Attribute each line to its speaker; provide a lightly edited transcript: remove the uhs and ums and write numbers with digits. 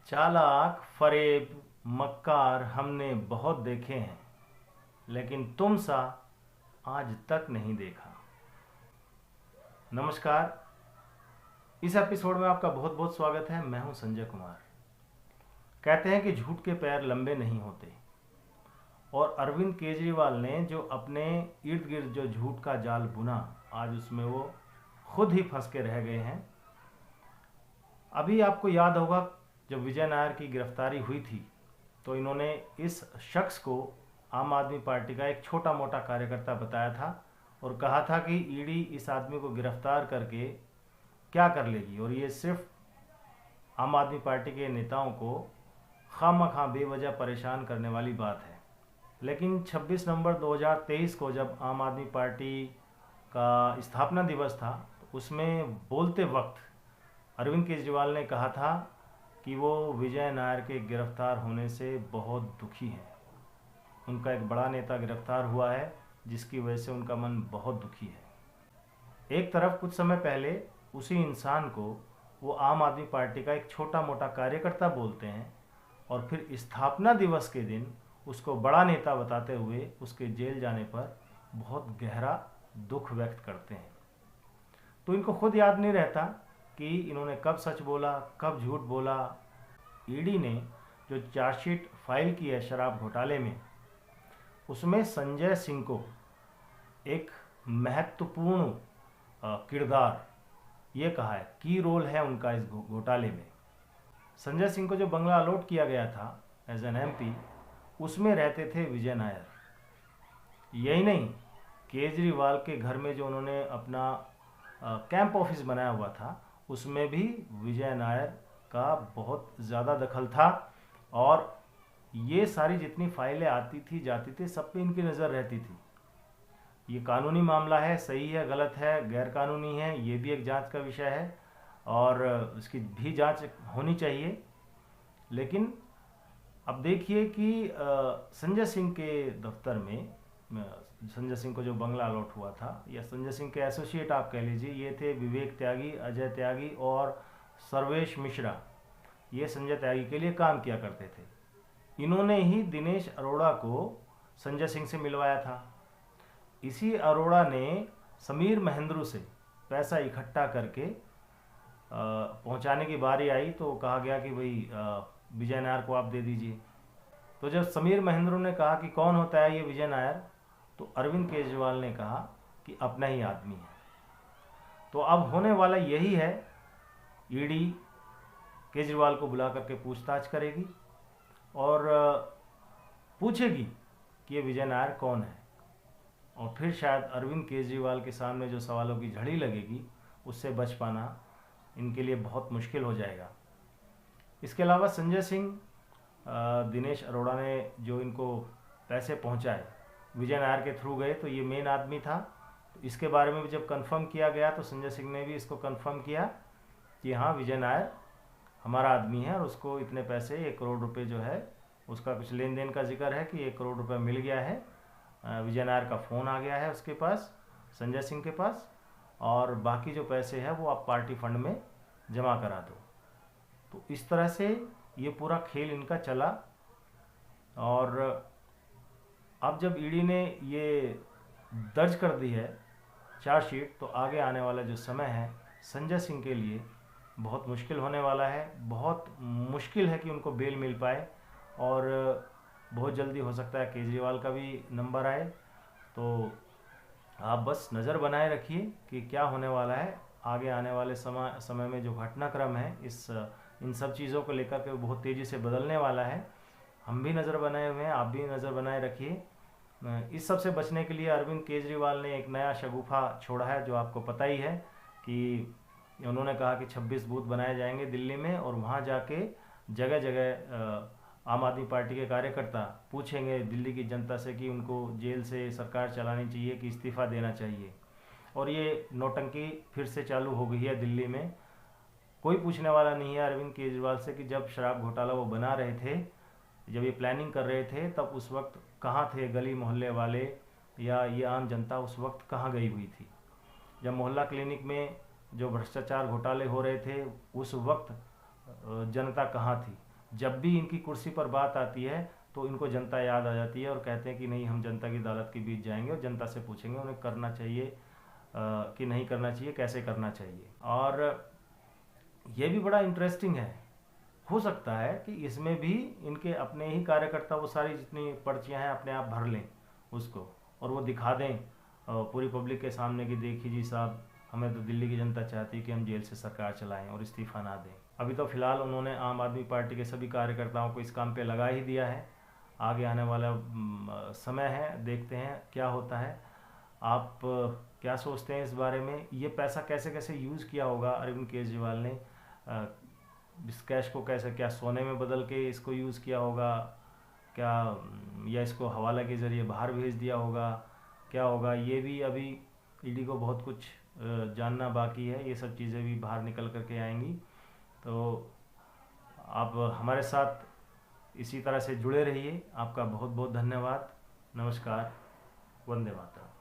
Speaker 1: चालाक, फरेब, मक्कार हमने बहुत देखे हैं, लेकिन तुम सा आज तक नहीं देखा। नमस्कार। इस एपिसोड में आपका बहुत बहुत स्वागत है। मैं हूं संजय कुमार। कहते हैं कि झूठ के पैर लंबे नहीं होते, और अरविंद केजरीवाल ने जो अपने इर्द गिर्द जो झूठ का जाल बुना, आज उसमें वो खुद ही फंस के रह गए हैं। अभी आपको याद होगा जब विजय नायर की गिरफ्तारी हुई थी तो इन्होंने इस शख्स को आम आदमी पार्टी का एक छोटा मोटा कार्यकर्ता बताया था और कहा था कि ईडी इस आदमी को गिरफ्तार करके क्या कर लेगी, और ये सिर्फ आम आदमी पार्टी के नेताओं को खामखा बेवजह परेशान करने वाली बात है। लेकिन 26 नवंबर 2023 को जब आम आदमी पार्टी का स्थापना दिवस था तो उसमें बोलते वक्त अरविंद केजरीवाल ने कहा था कि वो विजय नायर के गिरफ्तार होने से बहुत दुखी हैं। उनका एक बड़ा नेता गिरफ्तार हुआ है जिसकी वजह से उनका मन बहुत दुखी है। एक तरफ कुछ समय पहले उसी इंसान को वो आम आदमी पार्टी का एक छोटा मोटा कार्यकर्ता बोलते हैं और फिर स्थापना दिवस के दिन उसको बड़ा नेता बताते हुए उसके जेल जाने पर बहुत गहरा दुख व्यक्त करते हैं। तो इनको खुद याद नहीं रहता कि इन्होंने कब सच बोला, कब झूठ बोला। ईडी ने जो चार्जशीट फाइल की है शराब घोटाले में, उसमें संजय सिंह को एक महत्वपूर्ण किरदार ये कहा है, की रोल है उनका इस घोटाले में। संजय सिंह को जो बंगला अलॉट किया गया था एज एन एमपी, उसमें रहते थे विजय नायर। यही नहीं, केजरीवाल के घर में जो उन्होंने अपना कैंप ऑफिस बनाया हुआ था उसमें भी विजय नायर का बहुत ज़्यादा दखल था, और ये सारी जितनी फाइलें आती थी जाती थी सब पे इनकी नज़र रहती थी। ये कानूनी मामला है, सही है, गलत है, गैर कानूनी है, ये भी एक जांच का विषय है और उसकी भी जांच होनी चाहिए। लेकिन अब देखिए कि संजय सिंह के दफ्तर में, संजय सिंह को जो बंगला अलॉट हुआ था, या संजय सिंह के एसोसिएट आप कह लीजिए, ये थे विवेक त्यागी, अजय त्यागी और सर्वेश मिश्रा। ये संजय त्यागी के लिए काम किया करते थे। इन्होंने ही दिनेश अरोड़ा को संजय सिंह से मिलवाया था। इसी अरोड़ा ने समीर महेंद्रू से पैसा इकट्ठा करके पहुंचाने की बारी आई तो कहा गया कि भाई विजय नायर को आप दे दीजिए। तो जब समीर महेंद्रू ने कहा कि कौन होता है ये विजय नायर, तो अरविंद केजरीवाल ने कहा कि अपना ही आदमी है। तो अब होने वाला यही है, ईडी केजरीवाल को बुला करके पूछताछ करेगी और पूछेगी कि ये विजय नायर कौन है, और फिर शायद अरविंद केजरीवाल के सामने जो सवालों की झड़ी लगेगी उससे बच पाना इनके लिए बहुत मुश्किल हो जाएगा। इसके अलावा संजय सिंह, दिनेश अरोड़ा ने जो इनको पैसे पहुंचाए विजय नायर के थ्रू गए, तो ये मेन आदमी था। तो इसके बारे में भी जब कंफर्म किया गया तो संजय सिंह ने भी इसको कंफर्म किया कि हाँ, विजय नायर हमारा आदमी है और उसको इतने पैसे, 1 करोड़ रुपए जो है, उसका कुछ लेन देन का जिक्र है कि 1 करोड़ रुपये मिल गया है। विजय नायर का फ़ोन आ गया है उसके पास, संजय सिंह के पास, और बाकी जो पैसे हैं वो आप पार्टी फंड में जमा करा दो। तो इस तरह से ये पूरा खेल इनका चला। और अब जब ईडी ने ये दर्ज कर दी है चार्जशीट, तो आगे आने वाला जो समय है संजय सिंह के लिए बहुत मुश्किल होने वाला है। बहुत मुश्किल है कि उनको बेल मिल पाए, और बहुत जल्दी हो सकता है केजरीवाल का भी नंबर आए। तो आप बस नज़र बनाए रखिए कि क्या होने वाला है आगे आने वाले समय में। जो घटनाक्रम है इन सब चीज़ों को लेकर के बहुत तेज़ी से बदलने वाला है। हम भी नज़र बनाए हुए हैं, आप भी नज़र बनाए रखिए। इस सब से बचने के लिए अरविंद केजरीवाल ने एक नया शगुफा छोड़ा है, जो आपको पता ही है कि उन्होंने कहा कि 26 बूथ बनाए जाएंगे दिल्ली में, और वहाँ जाके जगह जगह आम आदमी पार्टी के कार्यकर्ता पूछेंगे दिल्ली की जनता से कि उनको जेल से सरकार चलानी चाहिए कि इस्तीफ़ा देना चाहिए। और ये नौटंकी फिर से चालू हो गई है दिल्ली में। कोई पूछने वाला नहीं है अरविंद केजरीवाल से कि जब शराब घोटाला वो बना रहे थे, जब ये प्लानिंग कर रहे थे, तब उस वक्त कहाँ थे गली मोहल्ले वाले, या ये आम जनता उस वक्त कहाँ गई हुई थी। जब मोहल्ला क्लिनिक में जो भ्रष्टाचार घोटाले हो रहे थे उस वक्त जनता कहाँ थी। जब भी इनकी कुर्सी पर बात आती है तो इनको जनता याद आ जाती है और कहते हैं कि नहीं, हम जनता की अदालत के बीच जाएंगे और जनता से पूछेंगे उन्हें करना चाहिए कि नहीं करना चाहिए, कैसे करना चाहिए। और ये भी बड़ा इंटरेस्टिंग है, हो सकता है कि इसमें भी इनके अपने ही कार्यकर्ता वो सारी जितनी पर्चियां हैं अपने आप भर लें उसको, और वो दिखा दें पूरी पब्लिक के सामने कि देखिए जी साहब, हमें तो दिल्ली की जनता चाहती है कि हम जेल से सरकार चलाएं और इस्तीफा ना दें। अभी तो फिलहाल उन्होंने आम आदमी पार्टी के सभी कार्यकर्ताओं को इस काम पे लगा ही दिया है। आगे आने वाला समय है, देखते हैं क्या होता है। आप क्या सोचते हैं इस बारे में? ये पैसा कैसे कैसे यूज़ किया होगा अरविंद केजरीवाल ने? इस कैश को कैसे, क्या सोने में बदल के इसको यूज़ किया होगा क्या, या इसको हवाला के ज़रिए बाहर भेज दिया होगा, क्या होगा? ये भी अभी ईडी को बहुत कुछ जानना बाकी है। ये सब चीज़ें भी बाहर निकल करके आएंगी। तो आप हमारे साथ इसी तरह से जुड़े रहिए। आपका बहुत बहुत धन्यवाद। नमस्कार। वंदे मातरम।